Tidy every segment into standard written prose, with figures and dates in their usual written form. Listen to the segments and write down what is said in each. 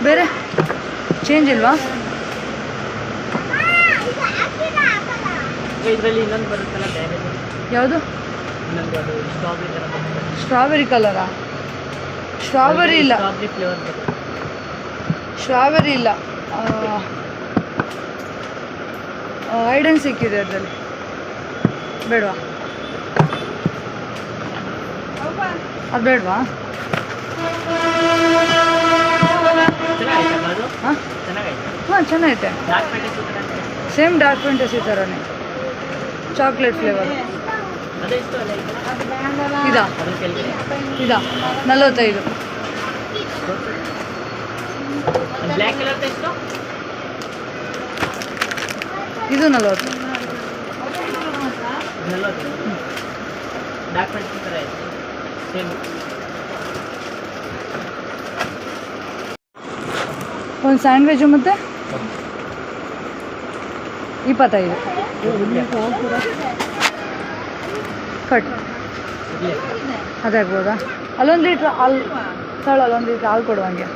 ಬೇರೆ ಚೇಂಜ್ ಇಲ್ವಾ? ಇದರಲ್ಲಿ ಇನ್ನೊಂದು ಬರುತ್ತಲ್ಲ ಬೇರೆ. ಯಾವುದು? ಇನ್ನೊಂದು ಅದು ಸ್ಟ್ರಾಬೆರಿ ಥರ ಬರುತ್ತೆ. ಸ್ಟ್ರಾಬೆರಿ ಕಲರಾ? ಸ್ಟ್ರಾಬೆರಿ ಇಲ್ಲ, ಸ್ಟ್ರಾಬೆರಿ ಫ್ಲೇವರ್ ಬರುತ್ತೆ. ಸ್ಟ್ರಾಬೆರಿ ಇಲ್ಲ. ಹೈಡ್ ಆ್ಯಂಡ್ ಸೀಕ್ ಇದೆ ಅದರಲ್ಲಿ. ಬೇಡವಾ? ಅದು ಬೇಡವಾ? ಹಾಂ ಹಾಂ ಚೆನ್ನಾಗೈತೆ. ಸೇಮ್ ಡಾರ್ಕ್ ಫ್ಯಾಂಟಸಿ ಥರನೇ, ಚಾಕ್ಲೇಟ್ ಫ್ಲೇವರ್. ಇದಾ? ಇದಾ 45. ಇದು 40. ಒಂದು ಸ್ಯಾಂಡ್ವಿಚು ಮತ್ತು 25 ಕಟ್. ಅದಾಗ್ಬೋದಾ? ಅಲ್ಲೊಂದು ಲೀಟ್ರ್ ಹಾಲು ತಳ, ಅಲ್ಲೊಂದು ಲೀಟ್ರ್ ಹಾಲು ಕೊಡುವಂಗೆ.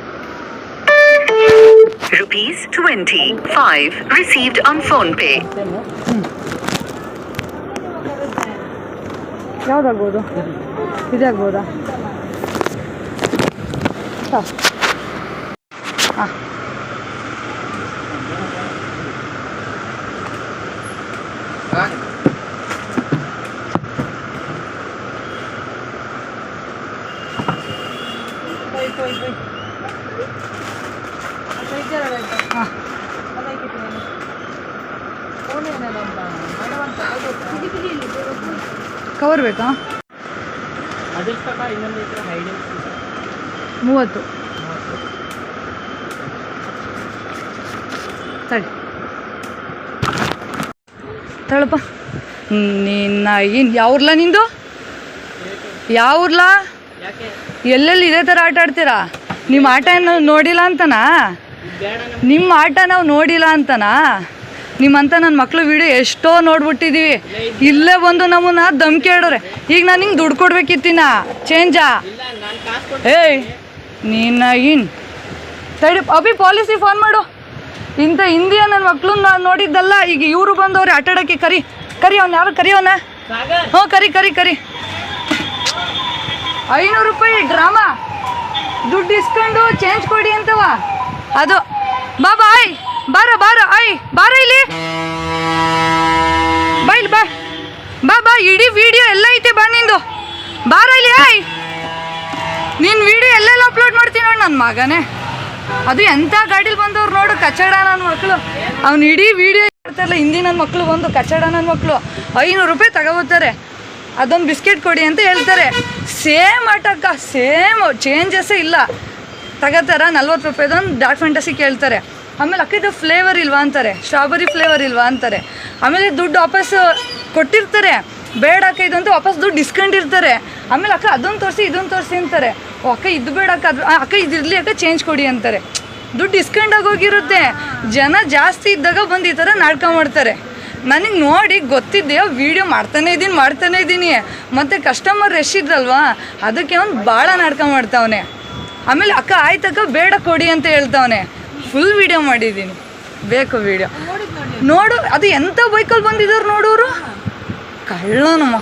₹25 received on PhonePe. ಯಾವುದಾಗ್ಬೋದು? ಇದೇ ಆಗ್ಬೋದಾ? ಹಾಂ ಹಾಂ ಕವರ್ ಬೇಕಾ? 30 ತಡಿ ತಳಪ್ಪ. ನಿನ್ನ ಏನು ಯಾವ್ರಲ್ಲ ನಿಂದು? ಯಾವ್ರಲ್ಲ? ಎಲ್ಲೆಲ್ಲಿ ಇದೇ ಥರ ಆಟ ಆಡ್ತೀರಾ? ನಿಮ್ಮ ಆಟ ನೋಡಿಲ್ಲ ಅಂತನಾ? ನಿಮ್ಮ ಆಟ ನಾವು ನೋಡಿಲ್ಲ ಅಂತನಾ? ನಿಮ್ಮಂತ ನನ್ನ ಮಕ್ಳು ವಿಡಿಯೋ ಎಷ್ಟೋ ನೋಡ್ಬಿಟ್ಟಿದ್ದೀವಿ. ಇಲ್ಲೇ ಬಂದು ನಮ್ಮನ್ನ ಧಮ್ಕಿ ಆಡೋರೆ. ಈಗ ನಾನು ಹಿಂಗೆ ದುಡ್ಡು ಕೊಡ್ಬೇಕಿತ್ತೀನ ಚೇಂಜಾ? ಏಯ್ ನೀನು ಏನು ತಡಿ ಅಭಿ, ಪಾಲಿಸಿ ಫೋನ್ ಮಾಡು. ಇಂಥ ಹಿಂದಿಯ ನನ್ನ ಮಕ್ಳು ನಾನು ನೋಡಿದ್ದಲ್ಲ. ಈಗ ಇವರು ಬಂದವ್ರೆ ಆಟ ಆಡೋಕ್ಕೆ. ಕರಿ ಅವ್ನು, ಯಾರು ಕರಿಯೋನ? ಹ್ಞೂ ಕರಿ 500 ರೂಪಾಯಿ ಡ್ರಾಮಾ. ದುಡ್ಡು ಇಸ್ಕೊಂಡು ಚೇಂಜ್ ಕೊಡಿ ಅಂತವ. ಅದು ಬಾಯ್ ಬಾರ ಬಾರ ಇಲ್ಲಿ ಬಾ ಇಡೀ ವಿಡಿಯೋ ಎಲ್ಲ ಐತೆ. ಬಾ ನಿಂದು ಬಾರ ಇಲ್ಲಿ. ನಿನ್ನ ವಿಡಿಯೋ ಎಲ್ಲೆಲ್ಲ ಅಪ್ಲೋಡ್ ಮಾಡ್ತೀನಿ ನೋಡಿ ನನ್ನ ಮಗನೇ. ಅದು ಎಂಥ ಗಾಡೀಲಿ ಬಂದವ್ರು ನೋಡು, ಕಚಡ ನನ್ನ ಮಕ್ಕಳು. ಅವ್ನು ಇಡೀ ವಿಡಿಯೋ ಮಾಡ್ತಾರಲ್ಲ, ಹಿಂದಿ ನನ್ನ ಮಕ್ಕಳು ಬಂದು ಕಚಡ ನನ್ನ ಮಕ್ಕಳು 500 ರೂಪಾಯಿ ತಗೋಬೋತಾರೆ. ಅದೊಂದು ಬಿಸ್ಕೆಟ್ ಕೊಡಿ ಅಂತ ಹೇಳ್ತಾರೆ. ಸೇಮ್ ಆಟಕ್ಕ, ಸೇಮ್ ಚೇಂಜಸ್ಸೇ ಇಲ್ಲ. ತಗೋತಾರ 40 ರೂಪಾಯಿದೊಂದು ಡಾರ್ಕ್ ಫ್ಯಾಂಟಸಿ ಕೇಳ್ತಾರೆ. ಆಮೇಲೆ ಅಕ್ಕಿದು ಫ್ಲೇವರ್ ಇಲ್ವಾ ಅಂತಾರೆ, ಸ್ಟ್ರಾಬೆರಿ ಫ್ಲೇವರ್ ಇಲ್ವಾ ಅಂತಾರೆ. ಆಮೇಲೆ ದುಡ್ಡು ವಾಪಸ್ ಕೊಟ್ಟಿರ್ತಾರೆ. ಬೇಡ ಅಕ್ಕ ಇದು ಅಂತ ವಾಪಸ್ ದುಡ್ಡು ಇಸ್ಕೊಂಡಿರ್ತಾರೆ. ಆಮೇಲೆ ಅಕ್ಕ ಅದೊಂದು ತೋರಿಸಿ ಇದೊಂದು ತೋರಿಸಿ ಅಂತಾರೆ. ಓ ಅಕ್ಕ ಇದು ಬೇಡ ಅಕ್ಕ, ಅದು ಅಕ್ಕ ಇದಿರಲಿ ಅಕ್ಕ ಚೇಂಜ್ ಕೊಡಿ ಅಂತಾರೆ. ದುಡ್ಡು ಇಸ್ಕೊಂಡಾಗ ಹೋಗಿರುತ್ತೆ. ಜನ ಜಾಸ್ತಿ ಇದ್ದಾಗ ಬಂದು ಈ ಥರ ನಾಟಕ ಮಾಡ್ತಾರೆ. ನನಗೆ ನೋಡಿ ಗೊತ್ತಿದೆಯೋ ವೀಡಿಯೋ ಮಾಡ್ತಾನೇ ಇದ್ದೀನಿ. ಮತ್ತು ಕಸ್ಟಮರ್ ರಶ್ ಇದ್ರಲ್ವಾ, ಅದಕ್ಕೆ ಅವ್ನು ಭಾಳ ನಾಟಕ ಮಾಡ್ತಾವನೆ. ಆಮೇಲೆ ಅಕ್ಕ ಆಯ್ತಕ್ಕ ಬೇಡ ಕೊಡಿ ಅಂತ ಹೇಳ್ತಾವನೆ. ಫುಲ್ ವೀಡಿಯೋ ಮಾಡಿದ್ದೀನಿ, ಬೇಕು ವೀಡಿಯೋ ನೋಡು. ಅದು ಎಂಥ ಬೈಕಲ್ಲಿ ಬಂದಿದ್ದಾರೆ ನೋಡೋರು, ಕಳ್ಳ ನಮ್ಮ